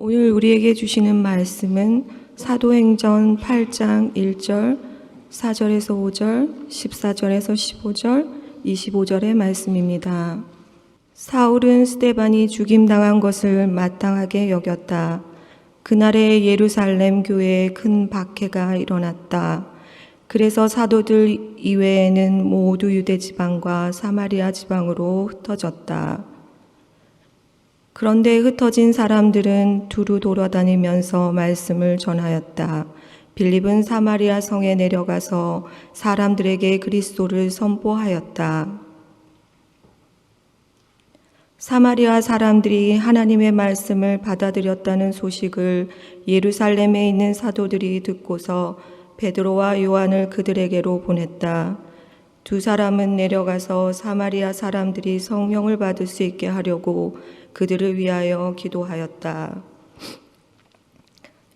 오늘 우리에게 주시는 말씀은 사도행전 8장 1절, 4절에서 5절, 14절에서 15절, 25절의 말씀입니다. 사울은 스데반이 죽임당한 것을 마땅하게 여겼다. 그날에 예루살렘 교회에 큰 박해가 일어났다. 그래서 사도들 이외에는 모두 유대 지방과 사마리아 지방으로 흩어졌다. 그런데 흩어진 사람들은 두루 돌아다니면서 말씀을 전하였다. 빌립은 사마리아 성에 내려가서 사람들에게 그리스도를 선포하였다. 사마리아 사람들이 하나님의 말씀을 받아들였다는 소식을 예루살렘에 있는 사도들이 듣고서 베드로와 요한을 그들에게로 보냈다. 두 사람은 내려가서 사마리아 사람들이 성령을 받을 수 있게 하려고 그들을 위하여 기도하였다.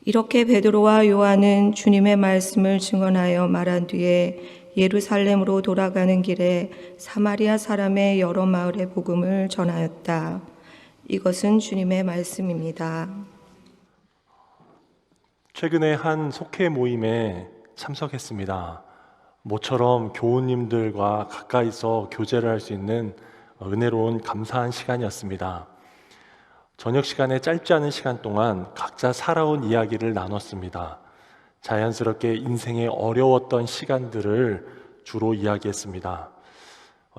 이렇게 베드로와 요한은 주님의 말씀을 증언하여 말한 뒤에 예루살렘으로 돌아가는 길에 사마리아 사람의 여러 마을에 복음을 전하였다. 이것은 주님의 말씀입니다. 최근에 한 속회 모임에 참석했습니다. 모처럼 교우님들과 가까이서 교제를 할 수 있는 은혜로운 감사한 시간이었습니다. 저녁 시간에 짧지 않은 시간 동안 각자 살아온 이야기를 나눴습니다. 자연스럽게 인생의 어려웠던 시간들을 주로 이야기했습니다.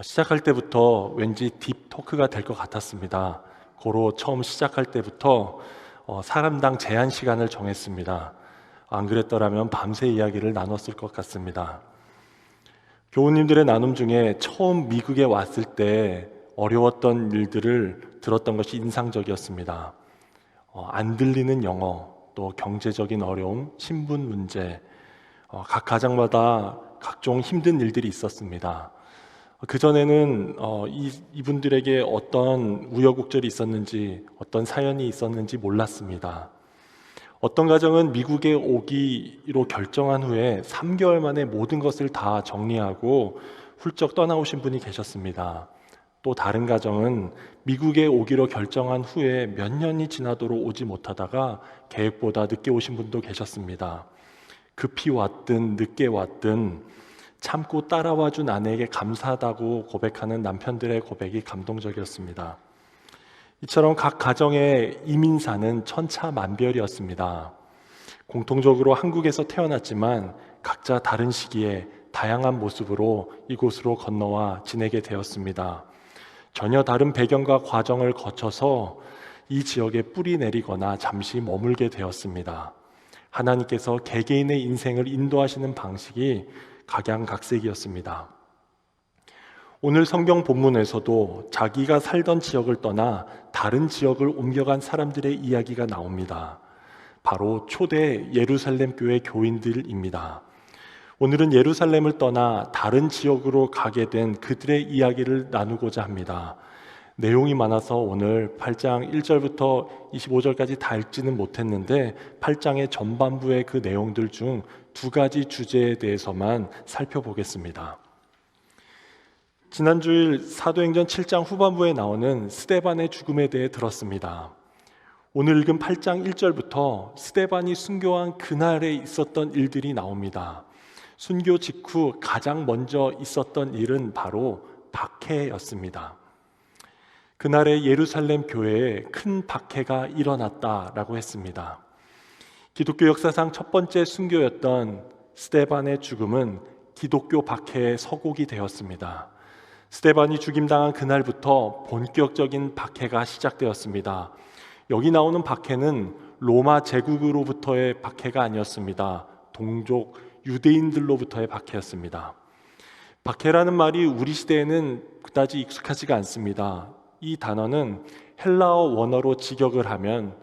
시작할 때부터 왠지 딥 토크가 될 것 같았습니다. 고로 처음 시작할 때부터 사람당 제한 시간을 정했습니다. 안 그랬더라면 밤새 이야기를 나눴을 것 같습니다. 교우님들의 나눔 중에 처음 미국에 왔을 때 어려웠던 일들을 들었던 것이 인상적이었습니다. 안 들리는 영어, 또 경제적인 어려움, 신분 문제, 각 가정마다 각종 힘든 일들이 있었습니다. 그전에는 이분들에게 어떤 우여곡절이 있었는지, 어떤 사연이 있었는지 몰랐습니다. 어떤 가정은 미국에 오기로 결정한 후에 3개월 만에 모든 것을 다 정리하고 훌쩍 떠나오신 분이 계셨습니다. 또 다른 가정은 미국에 오기로 결정한 후에 몇 년이 지나도록 오지 못하다가 계획보다 늦게 오신 분도 계셨습니다. 급히 왔든 늦게 왔든 참고 따라와 준 아내에게 감사하다고 고백하는 남편들의 고백이 감동적이었습니다. 이처럼 각 가정의 이민사는 천차만별이었습니다. 공통적으로 한국에서 태어났지만 각자 다른 시기에 다양한 모습으로 이곳으로 건너와 지내게 되었습니다. 전혀 다른 배경과 과정을 거쳐서 이 지역에 뿌리 내리거나 잠시 머물게 되었습니다. 하나님께서 개개인의 인생을 인도하시는 방식이 각양각색이었습니다. 오늘 성경 본문에서도 자기가 살던 지역을 떠나 다른 지역을 옮겨간 사람들의 이야기가 나옵니다. 바로 초대 예루살렘 교회 교인들입니다. 오늘은 예루살렘을 떠나 다른 지역으로 가게 된 그들의 이야기를 나누고자 합니다. 내용이 많아서 오늘 8장 1절부터 25절까지 다 읽지는 못했는데 8장의 전반부의 그 내용들 중 2가지 주제에 대해서만 살펴보겠습니다. 지난주일 사도행전 7장 후반부에 나오는 스데반의 죽음에 대해 들었습니다. 오늘 읽은 8장 1절부터 스데반이 순교한 그날에 있었던 일들이 나옵니다. 순교 직후 가장 먼저 있었던 일은 바로 박해였습니다. 그날에 예루살렘 교회에 큰 박해가 일어났다라고 했습니다. 기독교 역사상 첫 번째 순교였던 스데반의 죽음은 기독교 박해의 서곡이 되었습니다. 스데반이 죽임당한 그날부터 본격적인 박해가 시작되었습니다. 여기 나오는 박해는 로마 제국으로부터의 박해가 아니었습니다. 동족 유대인들로부터의 박해였습니다. 박해라는 말이 우리 시대에는 그다지 익숙하지가 않습니다. 이 단어는 헬라어 원어로 직역을 하면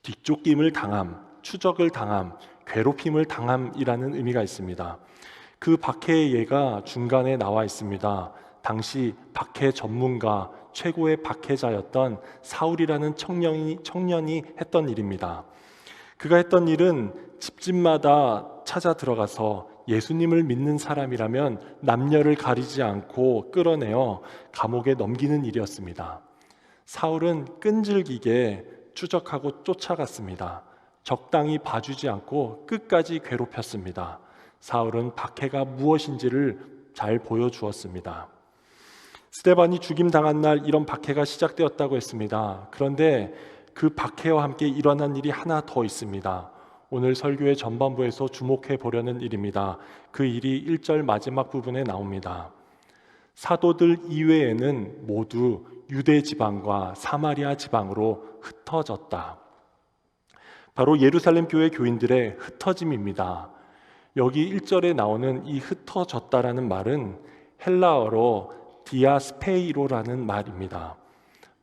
뒤쫓김을 당함, 추적을 당함, 괴롭힘을 당함이라는 의미가 있습니다. 그 박해의 예가 중간에 나와 있습니다. 당시 박해 전문가, 최고의 박해자였던 사울이라는 청년이 했던 일입니다. 그가 했던 일은 집집마다 찾아 들어가서 예수님을 믿는 사람이라면 남녀를 가리지 않고 끌어내어 감옥에 넘기는 일이었습니다. 사울은 끈질기게 추적하고 쫓아갔습니다. 적당히 봐주지 않고 끝까지 괴롭혔습니다. 사울은 박해가 무엇인지를 잘 보여주었습니다. 스데반이 죽임당한 날 이런 박해가 시작되었다고 했습니다. 그런데 그 박해와 함께 일어난 일이 하나 더 있습니다. 오늘 설교의 전반부에서 주목해 보려는 일입니다. 그 일이 1절 마지막 부분에 나옵니다. 사도들 이외에는 모두 유대 지방과 사마리아 지방으로 흩어졌다. 바로 예루살렘 교회 교인들의 흩어짐입니다. 여기 1절에 나오는 이 흩어졌다라는 말은 헬라어로 디아스페이로라는 말입니다.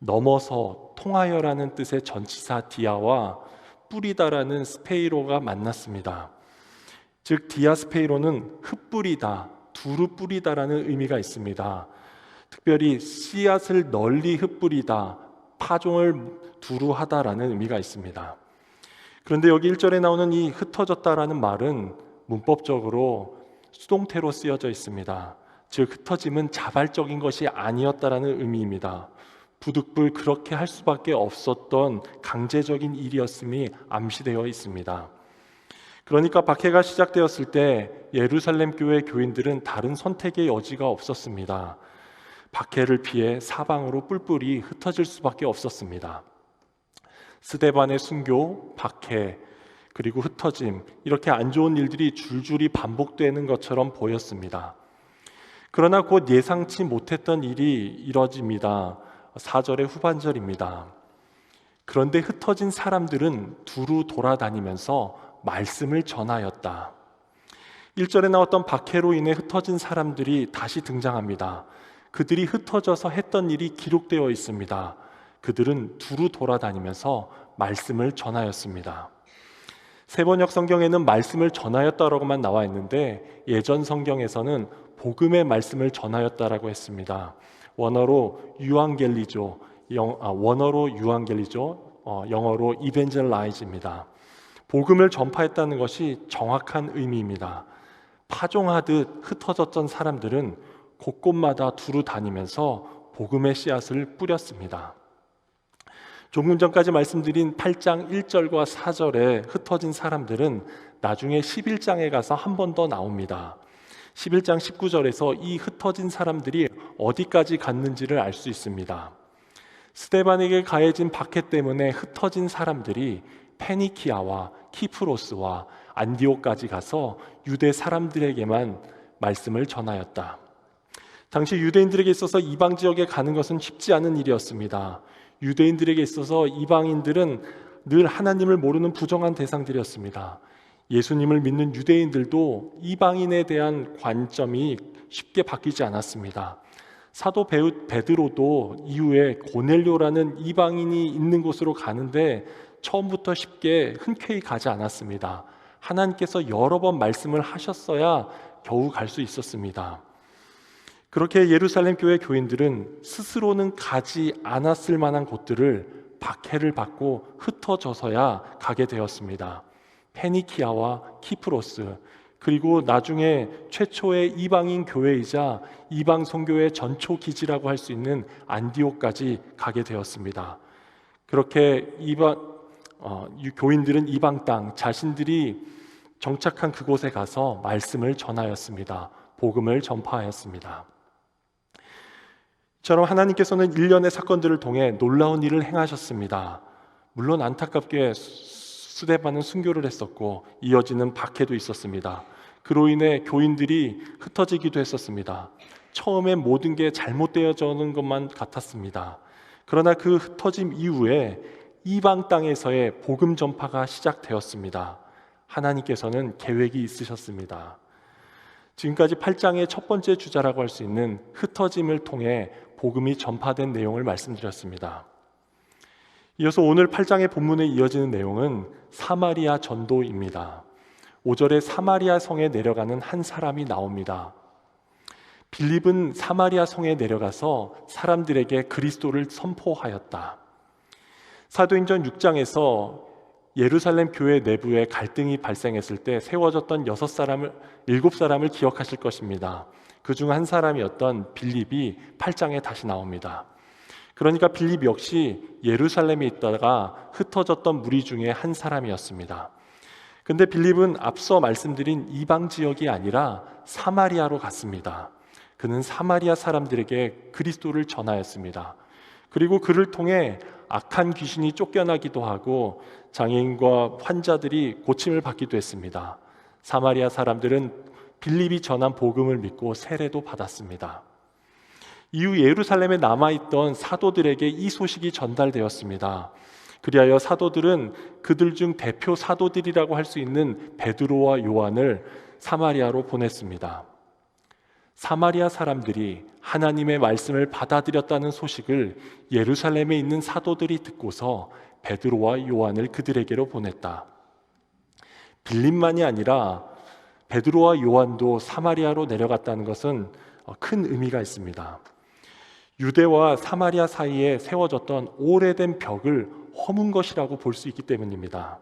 넘어서 통하여라는 뜻의 전치사 디아와 뿌리다라는 스페이로가 만났습니다. 즉 디아스페이로는 흩뿌리다, 두루 뿌리다라는 의미가 있습니다. 특별히 씨앗을 널리 흩뿌리다, 파종을 두루 하다라는 의미가 있습니다. 그런데 여기 1절에 나오는 이 흩어졌다라는 말은 문법적으로 수동태로 쓰여져 있습니다. 즉 흩어짐은 자발적인 것이 아니었다라는 의미입니다. 부득불 그렇게 할 수밖에 없었던 강제적인 일이었음이 암시되어 있습니다. 그러니까 박해가 시작되었을 때 예루살렘 교회 교인들은 다른 선택의 여지가 없었습니다. 박해를 피해 사방으로 뿔뿔이 흩어질 수밖에 없었습니다. 스데반의 순교, 박해, 그리고 흩어짐, 이렇게 안 좋은 일들이 줄줄이 반복되는 것처럼 보였습니다. 그러나 곧 예상치 못했던 일이 이뤄집니다. 4절의 후반절입니다. 그런데 흩어진 사람들은 두루 돌아다니면서 말씀을 전하였다. 1절에 나왔던 박해로 인해 흩어진 사람들이 다시 등장합니다. 그들이 흩어져서 했던 일이 기록되어 있습니다. 그들은 두루 돌아다니면서 말씀을 전하였습니다. 세번역 성경에는 말씀을 전하였다라고만 나와 있는데 예전 성경에서는 복음의 말씀을 전하였다라고 했습니다. 원어로 유앙겔리조, 영어로 이벤젤라이즈입니다. 복음을 전파했다는 것이 정확한 의미입니다. 파종하듯 흩어졌던 사람들은 곳곳마다 두루 다니면서 복음의 씨앗을 뿌렸습니다. 조금 전까지 말씀드린 8장 1절과 4절에 흩어진 사람들은 나중에 11장에 가서 한 번 더 나옵니다. 11장 19절에서 이 흩어진 사람들이 어디까지 갔는지를 알 수 있습니다. 스데반에게 가해진 박해 때문에 흩어진 사람들이 페니키아와 키프로스와 안디옥까지 가서 유대 사람들에게만 말씀을 전하였다. 당시 유대인들에게 있어서 이방 지역에 가는 것은 쉽지 않은 일이었습니다. 유대인들에게 있어서 이방인들은 늘 하나님을 모르는 부정한 대상들이었습니다. 예수님을 믿는 유대인들도 이방인에 대한 관점이 쉽게 바뀌지 않았습니다. 사도 베드로도 이후에 고넬료라는 이방인이 있는 곳으로 가는데 처음부터 쉽게 흔쾌히 가지 않았습니다. 하나님께서 여러 번 말씀을 하셨어야 겨우 갈 수 있었습니다. 그렇게 예루살렘 교회 교인들은 스스로는 가지 않았을 만한 곳들을 박해를 받고 흩어져서야 가게 되었습니다. 페니키아와 키프로스, 그리고 나중에 최초의 이방인 교회이자 이방 선교의 전초 기지라고 할 수 있는 안디옥까지 가게 되었습니다. 그렇게 교인들은 이방 땅, 자신들이 정착한 그곳에 가서 말씀을 전하였습니다. 복음을 전파하였습니다. 이처럼 하나님께서는 일련의 사건들을 통해 놀라운 일을 행하셨습니다. 물론 안타깝게 스데반은 순교를 했었고 이어지는 박해도 있었습니다. 그로 인해 교인들이 흩어지기도 했었습니다. 처음에 모든 게 잘못되어지는 것만 같았습니다. 그러나 그 흩어짐 이후에 이방 땅에서의 복음 전파가 시작되었습니다. 하나님께서는 계획이 있으셨습니다. 지금까지 8장의 첫 번째 주자라고 할 수 있는 흩어짐을 통해 복음이 전파된 내용을 말씀드렸습니다. 이어서 오늘 8장의 본문에 이어지는 내용은 사마리아 전도입니다. 5절에 사마리아 성에 내려가는 한 사람이 나옵니다. 빌립은 사마리아 성에 내려가서 사람들에게 그리스도를 선포하였다. 사도행전 6장에서 예루살렘 교회 내부에 갈등이 발생했을 때 세워졌던 7사람을 기억하실 것입니다. 그 중 한 사람이었던 빌립이 8장에 다시 나옵니다. 그러니까 빌립 역시 예루살렘에 있다가 흩어졌던 무리 중에 한 사람이었습니다. 근데 빌립은 앞서 말씀드린 이방 지역이 아니라 사마리아로 갔습니다. 그는 사마리아 사람들에게 그리스도를 전하였습니다. 그리고 그를 통해 악한 귀신이 쫓겨나기도 하고 장애인과 환자들이 고침을 받기도 했습니다. 사마리아 사람들은 빌립이 전한 복음을 믿고 세례도 받았습니다. 이후 예루살렘에 남아있던 사도들에게 이 소식이 전달되었습니다. 그리하여 사도들은 그들 중 대표 사도들이라고 할 수 있는 베드로와 요한을 사마리아로 보냈습니다. 사마리아 사람들이 하나님의 말씀을 받아들였다는 소식을 예루살렘에 있는 사도들이 듣고서 베드로와 요한을 그들에게로 보냈다. 빌립만이 아니라 베드로와 요한도 사마리아로 내려갔다는 것은 큰 의미가 있습니다. 유대와 사마리아 사이에 세워졌던 오래된 벽을 허문 것이라고 볼 수 있기 때문입니다.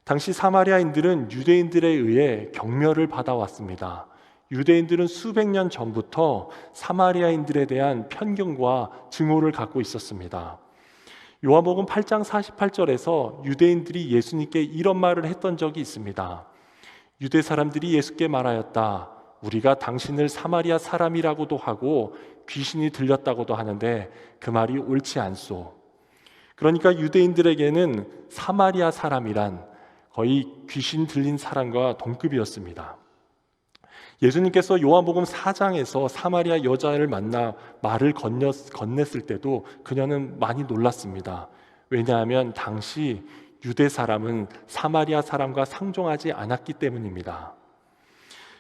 당시 사마리아인들은 유대인들에 의해 경멸을 받아왔습니다. 유대인들은 수백 년 전부터 사마리아인들에 대한 편견과 증오를 갖고 있었습니다. 요한복음 8장 48절에서 유대인들이 예수님께 이런 말을 했던 적이 있습니다. 유대 사람들이 예수께 말하였다. 우리가 당신을 사마리아 사람이라고도 하고 귀신이 들렸다고도 하는데 그 말이 옳지 않소. 그러니까 유대인들에게는 사마리아 사람이란 거의 귀신 들린 사람과 동급이었습니다. 예수님께서 요한복음 4장에서 사마리아 여자를 만나 말을 건넸을 때도 그녀는 많이 놀랐습니다. 왜냐하면 당시 유대 사람은 사마리아 사람과 상종하지 않았기 때문입니다.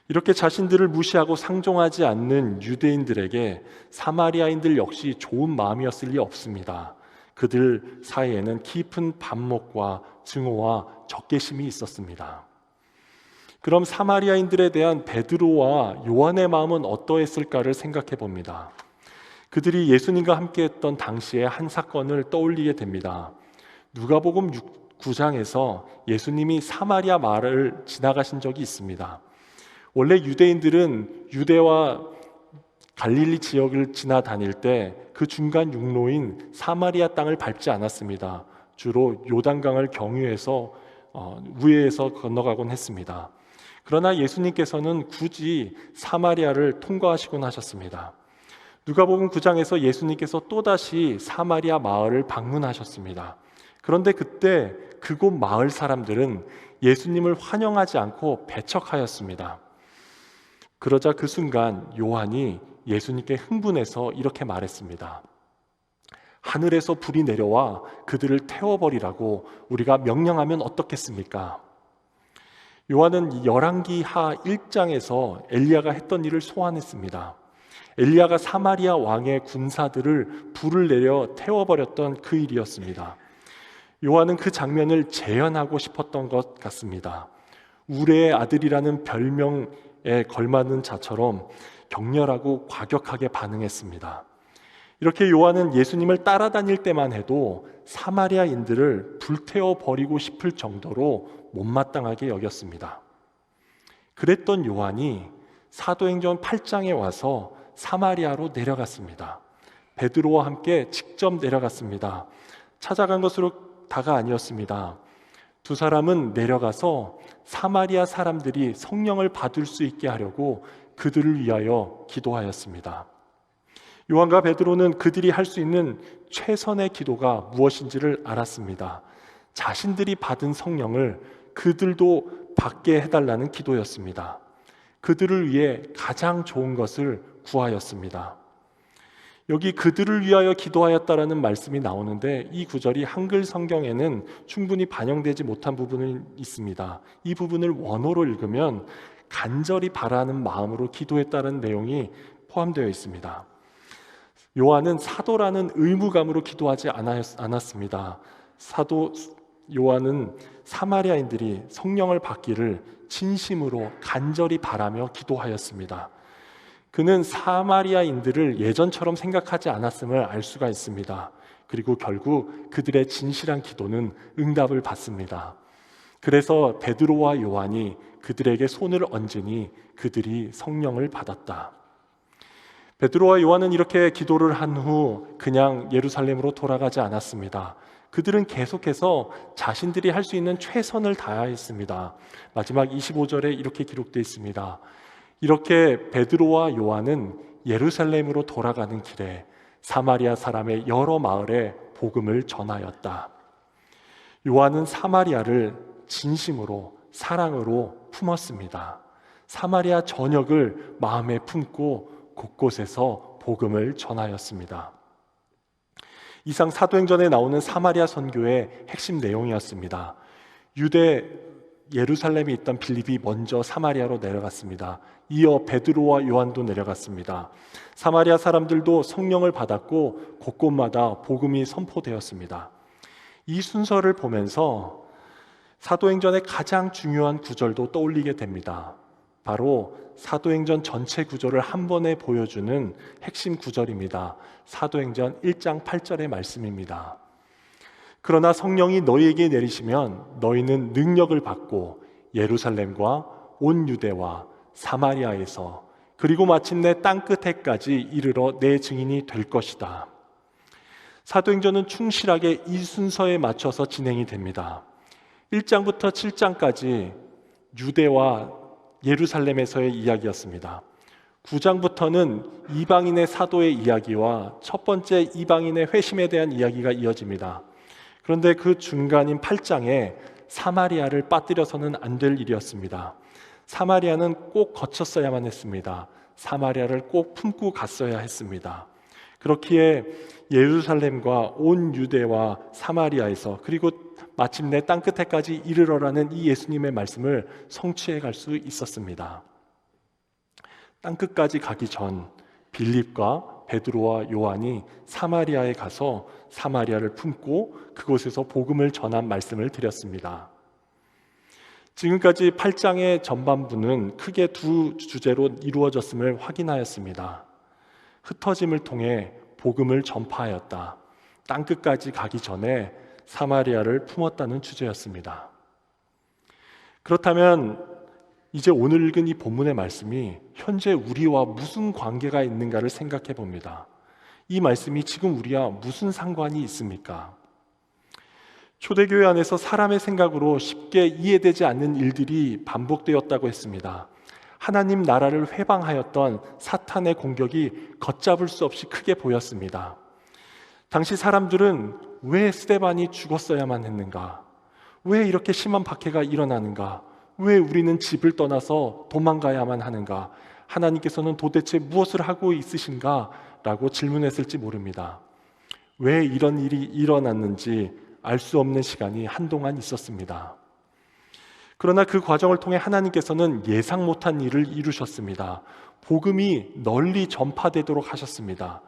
이렇게 자신들을 무시하고 상종하지 않는 유대인들에게 사마리아인들 역시 좋은 마음이었을 리 없습니다. 그들 사이에는 깊은 반목과 증오와 적개심이 있었습니다. 그럼 사마리아인들에 대한 베드로와 요한의 마음은 어떠했을까를 생각해 봅니다. 그들이 예수님과 함께했던 당시의 한 사건을 떠올리게 됩니다. 누가복음 9장에서 예수님이 사마리아 마을을 지나가신 적이 있습니다. 원래 유대인들은 유대와 갈릴리 지역을 지나다닐 때 그 중간 육로인 사마리아 땅을 밟지 않았습니다. 주로 요단강을 경유해서 우회해서 건너가곤 했습니다. 그러나 예수님께서는 굳이 사마리아를 통과하시곤 하셨습니다. 누가복음 9장에서 예수님께서 또다시 사마리아 마을을 방문하셨습니다. 그런데 그때 그곳 마을 사람들은 예수님을 환영하지 않고 배척하였습니다. 그러자 그 순간 요한이 예수님께 흥분해서 이렇게 말했습니다. 하늘에서 불이 내려와 그들을 태워버리라고 우리가 명령하면 어떻겠습니까? 요한은 열왕기하 1장에서 엘리야가 했던 일을 소환했습니다. 엘리야가 사마리아 왕의 군사들을 불을 내려 태워버렸던 그 일이었습니다. 요한은 그 장면을 재현하고 싶었던 것 같습니다. 우레의 아들이라는 별명에 걸맞는 자처럼 격렬하고 과격하게 반응했습니다. 이렇게 요한은 예수님을 따라다닐 때만 해도 사마리아인들을 불태워 버리고 싶을 정도로 못마땅하게 여겼습니다. 그랬던 요한이 사도행전 8장에 와서 사마리아로 내려갔습니다. 베드로와 함께 직접 내려갔습니다. 찾아간 것으로 다가 아니었습니다. 두 사람은 내려가서 사마리아 사람들이 성령을 받을 수 있게 하려고 그들을 위하여 기도하였습니다. 요한과 베드로는 그들이 할 수 있는 최선의 기도가 무엇인지를 알았습니다. 자신들이 받은 성령을 그들도 받게 해달라는 기도였습니다. 그들을 위해 가장 좋은 것을 구하였습니다. 여기 그들을 위하여 기도하였다라는 말씀이 나오는데 이 구절이 한글 성경에는 충분히 반영되지 못한 부분이 있습니다. 이 부분을 원어로 읽으면 간절히 바라는 마음으로 기도했다는 내용이 포함되어 있습니다. 요한은 사도라는 의무감으로 기도하지 않았습니다. 사도 요한은 사마리아인들이 성령을 받기를 진심으로 간절히 바라며 기도하였습니다. 그는 사마리아인들을 예전처럼 생각하지 않았음을 알 수가 있습니다. 그리고 결국 그들의 진실한 기도는 응답을 받습니다. 그래서 베드로와 요한이 그들에게 손을 얹으니 그들이 성령을 받았다. 베드로와 요한은 이렇게 기도를 한 후 그냥 예루살렘으로 돌아가지 않았습니다. 그들은 계속해서 자신들이 할 수 있는 최선을 다하였습니다. 마지막 25절에 이렇게 기록되어 있습니다. 이렇게 베드로와 요한은 예루살렘으로 돌아가는 길에 사마리아 사람의 여러 마을에 복음을 전하였다. 요한은 사마리아를 진심으로 사랑으로 품었습니다. 사마리아 전역을 마음에 품고 곳곳에서 복음을 전하였습니다. 이상 사도행전에 나오는 사마리아 선교의 핵심 내용이었습니다. 유대 예루살렘에 있던 빌립이 먼저 사마리아로 내려갔습니다. 이어 베드로와 요한도 내려갔습니다. 사마리아 사람들도 성령을 받았고 곳곳마다 복음이 선포되었습니다. 이 순서를 보면서 사도행전의 가장 중요한 구절도 떠올리게 됩니다. 바로 사도행전 전체 구조를 한 번에 보여주는 핵심 구절입니다. 사도행전 1장 8절의 말씀입니다. 그러나 성령이 너희에게 내리시면 너희는 능력을 받고 예루살렘과 온 유대와 사마리아에서 그리고 마침내 땅끝에까지 이르러 내 증인이 될 것이다. 사도행전은 충실하게 이 순서에 맞춰서 진행이 됩니다. 1장부터 7장까지 유대와 예루살렘에서의 이야기였습니다. 9장부터는 이방인의 사도의 이야기와 첫 번째 이방인의 회심에 대한 이야기가 이어집니다. 그런데 그 중간인 8장에 사마리아를 빠뜨려서는 안 될 일이었습니다. 사마리아는 꼭 거쳤어야만 했습니다. 사마리아를 꼭 품고 갔어야 했습니다. 그렇기에 예루살렘과 온 유대와 사마리아에서 그리고 마침내 땅끝에까지 이르러라는 이 예수님의 말씀을 성취해 갈 수 있었습니다. 땅끝까지 가기 전 빌립과 베드로와 요한이 사마리아에 가서 사마리아를 품고 그곳에서 복음을 전한 말씀을 드렸습니다. 지금까지 8장의 전반부는 크게 두 주제로 이루어졌음을 확인하였습니다. 흩어짐을 통해 복음을 전파하였다. 땅끝까지 가기 전에 사마리아를 품었다는 주제였습니다. 그렇다면 이제 오늘 읽은 이 본문의 말씀이 현재 우리와 무슨 관계가 있는가를 생각해 봅니다. 이 말씀이 지금 우리와 무슨 상관이 있습니까? 초대교회 안에서 사람의 생각으로 쉽게 이해되지 않는 일들이 반복되었다고 했습니다. 하나님 나라를 회방하였던 사탄의 공격이 걷잡을 수 없이 크게 보였습니다. 당시 사람들은 왜 스데반이 죽었어야만 했는가? 왜 이렇게 심한 박해가 일어나는가? 왜 우리는 집을 떠나서 도망가야만 하는가? 하나님께서는 도대체 무엇을 하고 있으신가? 라고 질문했을지 모릅니다. 왜 이런 일이 일어났는지 알 수 없는 시간이 한동안 있었습니다. 그러나 그 과정을 통해 하나님께서는 예상 못한 일을 이루셨습니다. 복음이 널리 전파되도록 하셨습니다.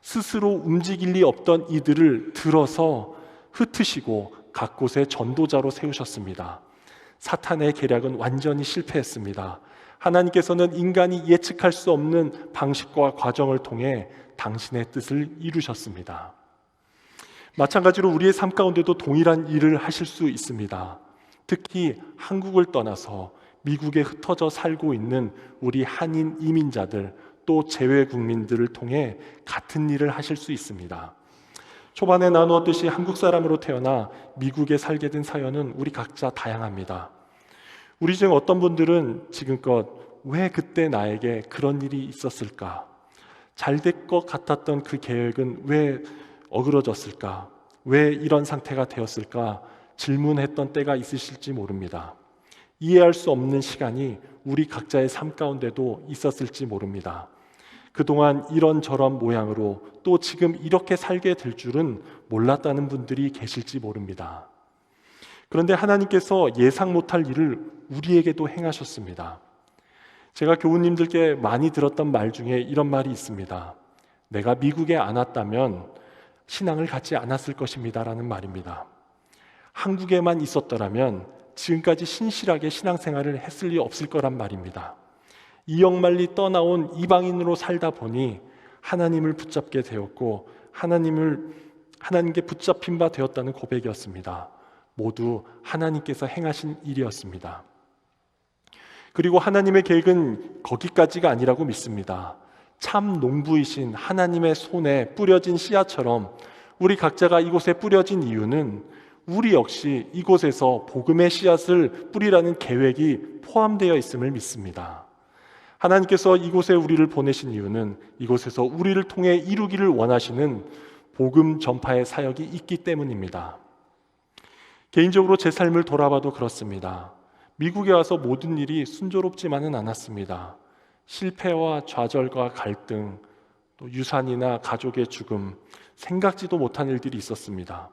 스스로 움직일 리 없던 이들을 들어서 흩으시고 각 곳에 전도자로 세우셨습니다. 사탄의 계략은 완전히 실패했습니다. 하나님께서는 인간이 예측할 수 없는 방식과 과정을 통해 당신의 뜻을 이루셨습니다. 마찬가지로 우리의 삶 가운데도 동일한 일을 하실 수 있습니다. 특히 한국을 떠나서 미국에 흩어져 살고 있는 우리 한인 이민자들 또 재외 국민들을 통해 같은 일을 하실 수 있습니다. 초반에 나누었듯이 한국 사람으로 태어나 미국에 살게 된 사연은 우리 각자 다양합니다. 우리 중 어떤 분들은 지금껏 왜 그때 나에게 그런 일이 있었을까? 잘 될 것 같았던 그 계획은 왜 어그러졌을까? 왜 이런 상태가 되었을까? 질문했던 때가 있으실지 모릅니다. 이해할 수 없는 시간이 우리 각자의 삶 가운데도 있었을지 모릅니다. 그동안 이런저런 모양으로 또 지금 이렇게 살게 될 줄은 몰랐다는 분들이 계실지 모릅니다. 그런데 하나님께서 예상 못할 일을 우리에게도 행하셨습니다. 제가 교우님들께 많이 들었던 말 중에 이런 말이 있습니다. 내가 미국에 안 왔다면 신앙을 갖지 않았을 것입니다 라는 말입니다. 한국에만 있었더라면 지금까지 신실하게 신앙생활을 했을 리 없을 거란 말입니다. 이역말리 떠나온 이방인으로 살다 보니 하나님을 붙잡게 되었고 하나님께 붙잡힌 바 되었다는 고백이었습니다. 모두 하나님께서 행하신 일이었습니다. 그리고 하나님의 계획은 거기까지가 아니라고 믿습니다. 참 농부이신 하나님의 손에 뿌려진 씨앗처럼 우리 각자가 이곳에 뿌려진 이유는 우리 역시 이곳에서 복음의 씨앗을 뿌리라는 계획이 포함되어 있음을 믿습니다. 하나님께서 이곳에 우리를 보내신 이유는 이곳에서 우리를 통해 이루기를 원하시는 복음 전파의 사역이 있기 때문입니다. 개인적으로 제 삶을 돌아봐도 그렇습니다. 미국에 와서 모든 일이 순조롭지만은 않았습니다. 실패와 좌절과 갈등, 또 유산이나 가족의 죽음, 생각지도 못한 일들이 있었습니다.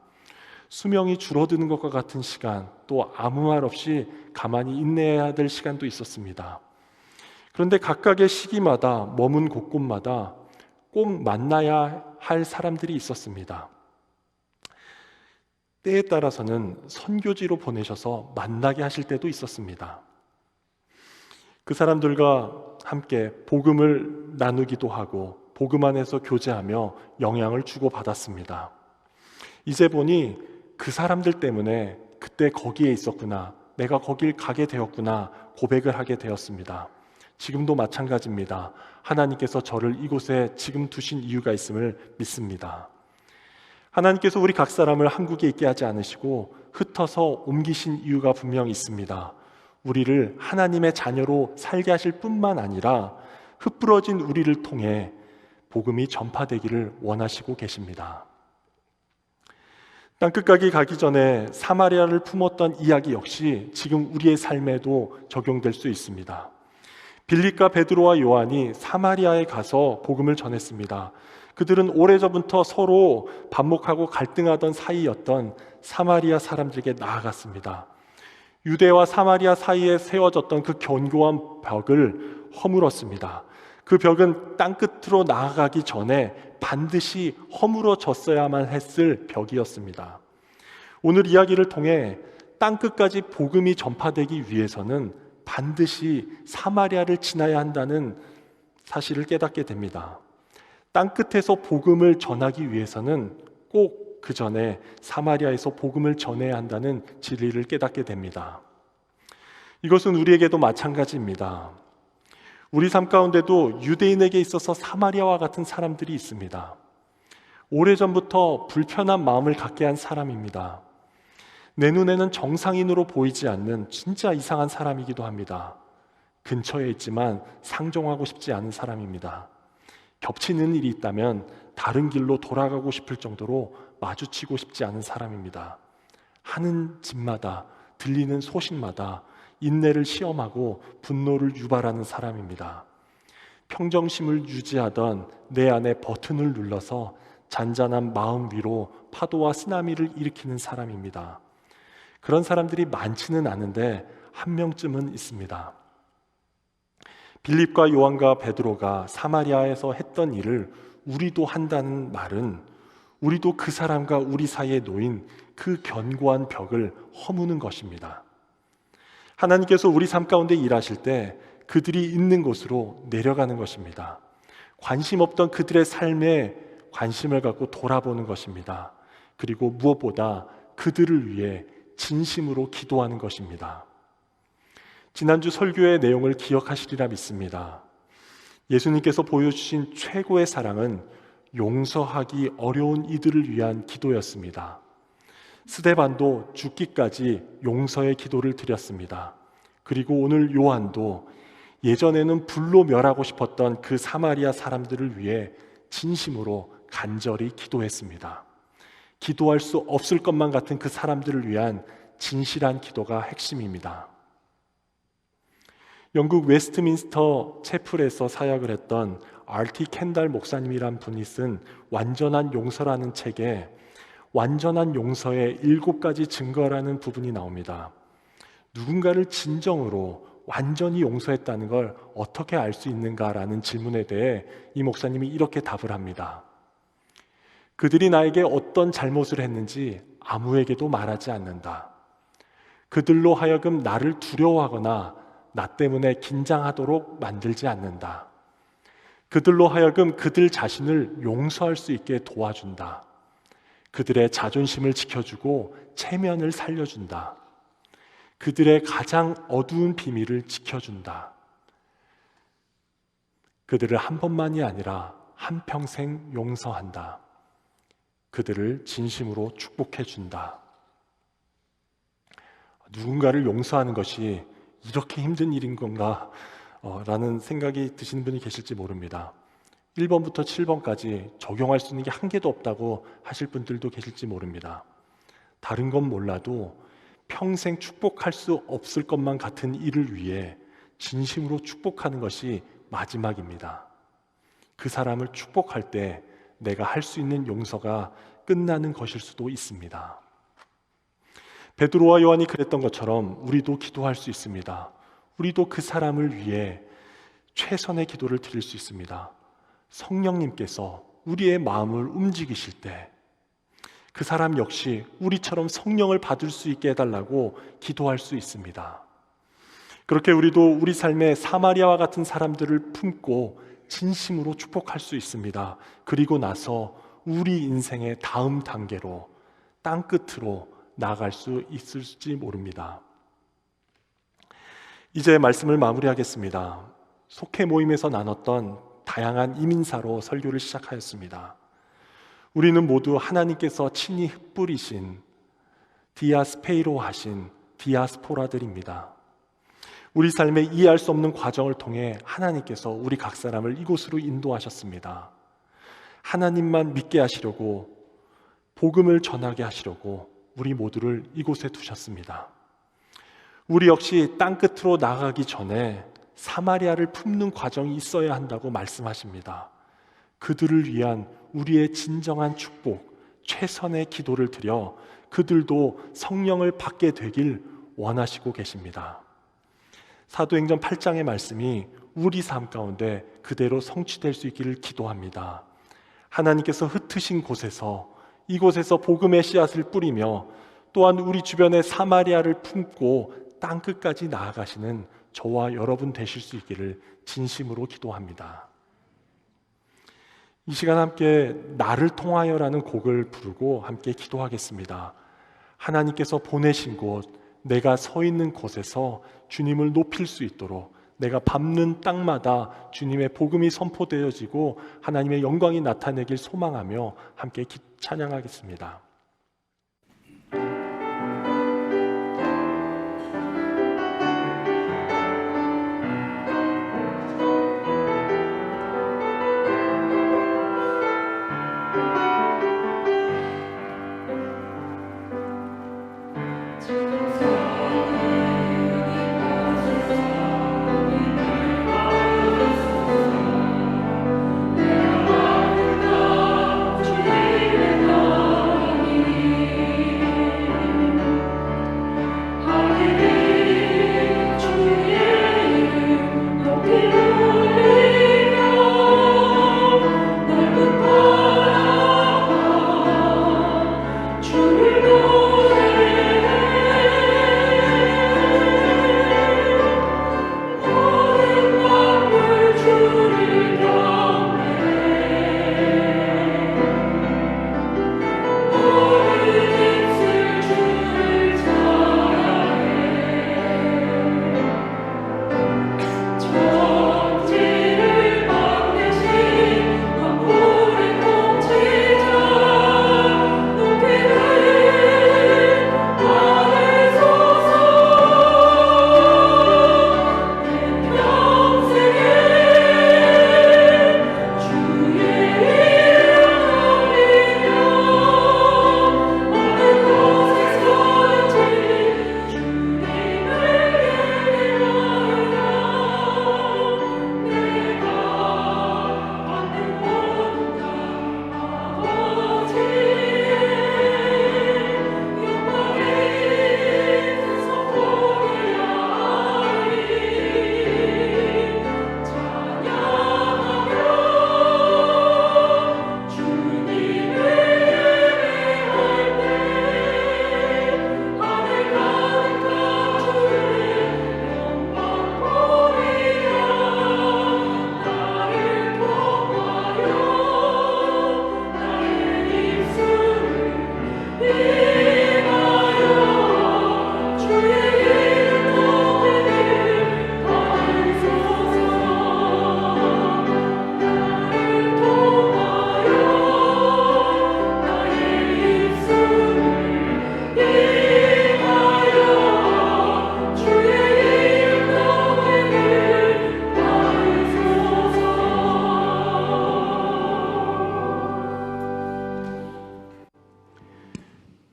수명이 줄어드는 것과 같은 시간, 또 아무 말 없이 가만히 인내해야 될 시간도 있었습니다. 그런데 각각의 시기마다 머문 곳곳마다 꼭 만나야 할 사람들이 있었습니다. 때에 따라서는 선교지로 보내셔서 만나게 하실 때도 있었습니다. 그 사람들과 함께 복음을 나누기도 하고 복음 안에서 교제하며 영향을 주고받았습니다. 이제 보니 그 사람들 때문에 그때 거기에 있었구나, 내가 거길 가게 되었구나 고백을 하게 되었습니다. 지금도 마찬가지입니다. 하나님께서 저를 이곳에 지금 두신 이유가 있음을 믿습니다. 하나님께서 우리 각 사람을 한국에 있게 하지 않으시고 흩어서 옮기신 이유가 분명히 있습니다. 우리를 하나님의 자녀로 살게 하실 뿐만 아니라 흩부러진 우리를 통해 복음이 전파되기를 원하시고 계십니다. 땅끝까지 가기 전에 사마리아를 품었던 이야기 역시 지금 우리의 삶에도 적용될 수 있습니다. 빌립과 베드로와 요한이 사마리아에 가서 복음을 전했습니다. 그들은 오래전부터 서로 반목하고 갈등하던 사이였던 사마리아 사람들에게 나아갔습니다. 유대와 사마리아 사이에 세워졌던 그 견고한 벽을 허물었습니다. 그 벽은 땅끝으로 나아가기 전에 반드시 허물어졌어야만 했을 벽이었습니다. 오늘 이야기를 통해 땅끝까지 복음이 전파되기 위해서는 반드시 사마리아를 지나야 한다는 사실을 깨닫게 됩니다. 땅끝에서 복음을 전하기 위해서는 꼭 그 전에 사마리아에서 복음을 전해야 한다는 진리를 깨닫게 됩니다. 이것은 우리에게도 마찬가지입니다. 우리 삶 가운데도 유대인에게 있어서 사마리아와 같은 사람들이 있습니다. 오래전부터 불편한 마음을 갖게 한 사람입니다. 내 눈에는 정상인으로 보이지 않는 진짜 이상한 사람이기도 합니다. 근처에 있지만 상종하고 싶지 않은 사람입니다. 겹치는 일이 있다면 다른 길로 돌아가고 싶을 정도로 마주치고 싶지 않은 사람입니다. 하는 짓마다, 들리는 소식마다 인내를 시험하고 분노를 유발하는 사람입니다. 평정심을 유지하던 내 안에 버튼을 눌러서 잔잔한 마음 위로 파도와 쓰나미를 일으키는 사람입니다. 그런 사람들이 많지는 않은데 한 명쯤은 있습니다. 빌립과 요한과 베드로가 사마리아에서 했던 일을 우리도 한다는 말은 우리도 그 사람과 우리 사이에 놓인 그 견고한 벽을 허무는 것입니다. 하나님께서 우리 삶 가운데 일하실 때 그들이 있는 곳으로 내려가는 것입니다. 관심 없던 그들의 삶에 관심을 갖고 돌아보는 것입니다. 그리고 무엇보다 그들을 위해 진심으로 기도하는 것입니다. 지난주 설교의 내용을 기억하시리라 믿습니다. 예수님께서 보여주신 최고의 사랑은 용서하기 어려운 이들을 위한 기도였습니다. 스데반도 죽기까지 용서의 기도를 드렸습니다. 그리고 오늘 요한도 예전에는 불로 멸하고 싶었던 그 사마리아 사람들을 위해 진심으로 간절히 기도했습니다. 기도할 수 없을 것만 같은 그 사람들을 위한 진실한 기도가 핵심입니다. 영국 웨스트민스터 채플에서 사역을 했던 R.T. 켄달 목사님이란 분이 쓴 완전한 용서라는 책에 완전한 용서의 7가지 증거라는 부분이 나옵니다. 누군가를 진정으로 완전히 용서했다는 걸 어떻게 알 수 있는가라는 질문에 대해 이 목사님이 이렇게 답을 합니다. 그들이 나에게 어떤 잘못을 했는지 아무에게도 말하지 않는다. 그들로 하여금 나를 두려워하거나 나 때문에 긴장하도록 만들지 않는다. 그들로 하여금 그들 자신을 용서할 수 있게 도와준다. 그들의 자존심을 지켜주고 체면을 살려준다. 그들의 가장 어두운 비밀을 지켜준다. 그들을 한 번만이 아니라 한평생 용서한다. 그들을 진심으로 축복해 준다. 누군가를 용서하는 것이 이렇게 힘든 일인 건가? 라는 생각이 드시는 분이 계실지 모릅니다. 1번부터 7번까지 적용할 수 있는 게 한 개도 없다고 하실 분들도 계실지 모릅니다. 다른 건 몰라도 평생 축복할 수 없을 것만 같은 일을 위해 진심으로 축복하는 것이 마지막입니다. 그 사람을 축복할 때 내가 할 수 있는 용서가 끝나는 것일 수도 있습니다. 베드로와 요한이 그랬던 것처럼 우리도 기도할 수 있습니다. 우리도 그 사람을 위해 최선의 기도를 드릴 수 있습니다. 성령님께서 우리의 마음을 움직이실 때 그 사람 역시 우리처럼 성령을 받을 수 있게 해달라고 기도할 수 있습니다. 그렇게 우리도 우리 삶에 사마리아와 같은 사람들을 품고 진심으로 축복할 수 있습니다. 그리고 나서 우리 인생의 다음 단계로 땅끝으로 나아갈 수 있을지 모릅니다. 이제 말씀을 마무리하겠습니다. 속회 모임에서 나눴던 다양한 이민사로 설교를 시작하였습니다. 우리는 모두 하나님께서 친히 흩뿌리신 디아스페이로 하신 디아스포라들입니다. 우리 삶에 이해할 수 없는 과정을 통해 하나님께서 우리 각 사람을 이곳으로 인도하셨습니다. 하나님만 믿게 하시려고, 복음을 전하게 하시려고 우리 모두를 이곳에 두셨습니다. 우리 역시 땅끝으로 나가기 전에 사마리아를 품는 과정이 있어야 한다고 말씀하십니다. 그들을 위한 우리의 진정한 축복, 최선의 기도를 드려 그들도 성령을 받게 되길 원하시고 계십니다. 사도행전 8장의 말씀이 우리 삶 가운데 그대로 성취될 수 있기를 기도합니다. 하나님께서 흩으신 곳에서, 이곳에서 복음의 씨앗을 뿌리며 또한 우리 주변의 사마리아를 품고 땅끝까지 나아가시는 저와 여러분 되실 수 있기를 진심으로 기도합니다. 이 시간 함께 나를 통하여라는 곡을 부르고 함께 기도하겠습니다. 하나님께서 보내신 곳, 내가 서 있는 곳에서 주님을 높일 수 있도록, 내가 밟는 땅마다 주님의 복음이 선포되어지고 하나님의 영광이 나타내길 소망하며 함께 찬양하겠습니다.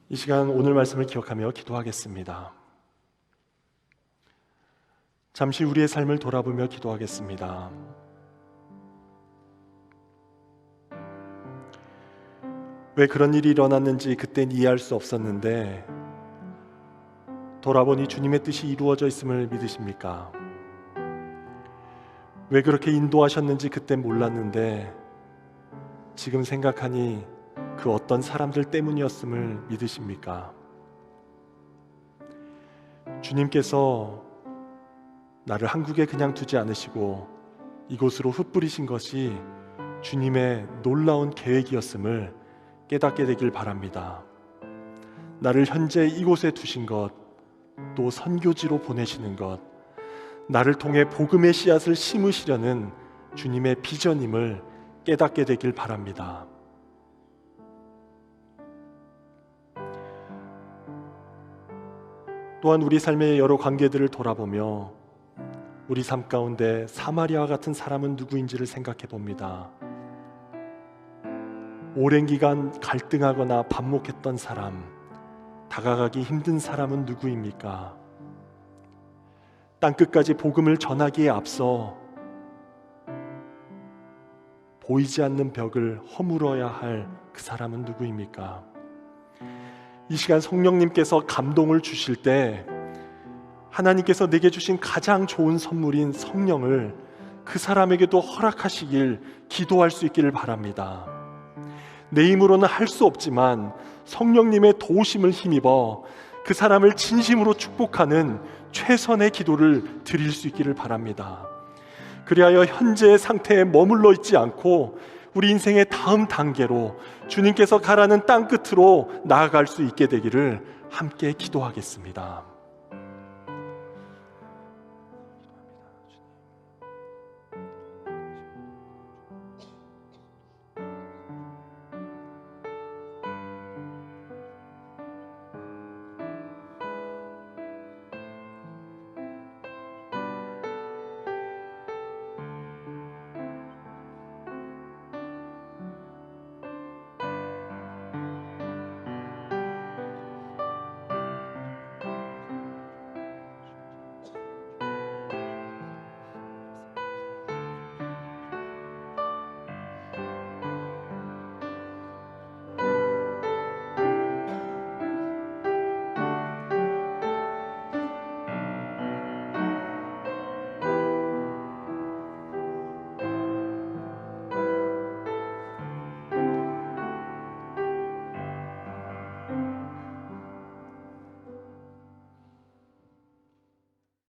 이 시간 오늘 말씀을 기억하며 기도하겠습니다. 잠시 우리의 삶을 돌아보며 기도하겠습니다. 왜 그런 일이 일어났는지 그땐 이해할 수 없었는데 돌아보니 주님의 뜻이 이루어져 있음을 믿으십니까? 왜 그렇게 인도하셨는지 그땐 몰랐는데 지금 생각하니 그 어떤 사람들 때문이었음을 믿으십니까? 주님께서 나를 한국에 그냥 두지 않으시고 이곳으로 흩뿌리신 것이 주님의 놀라운 계획이었음을 깨닫게 되길 바랍니다. 나를 현재 이곳에 두신 것, 또 선교지로 보내시는 것, 나를 통해 복음의 씨앗을 심으시려는 주님의 비전임을 깨닫게 되길 바랍니다. 또한 우리 삶의 여러 관계들을 돌아보며 우리 삶 가운데 사마리아와 같은 사람은 누구인지를 생각해 봅니다. 오랜 기간 갈등하거나 반목했던 사람, 다가가기 힘든 사람은 누구입니까? 땅끝까지 복음을 전하기에 앞서 보이지 않는 벽을 허물어야 할 그 사람은 누구입니까? 이 시간 성령님께서 감동을 주실 때 하나님께서 내게 주신 가장 좋은 선물인 성령을 그 사람에게도 허락하시길 기도할 수 있기를 바랍니다. 내 힘으로는 할 수 없지만 성령님의 도우심을 힘입어 그 사람을 진심으로 축복하는 최선의 기도를 드릴 수 있기를 바랍니다. 그리하여 현재의 상태에 머물러 있지 않고 우리 인생의 다음 단계로 주님께서 가라는 땅 끝으로 나아갈 수 있게 되기를 함께 기도하겠습니다.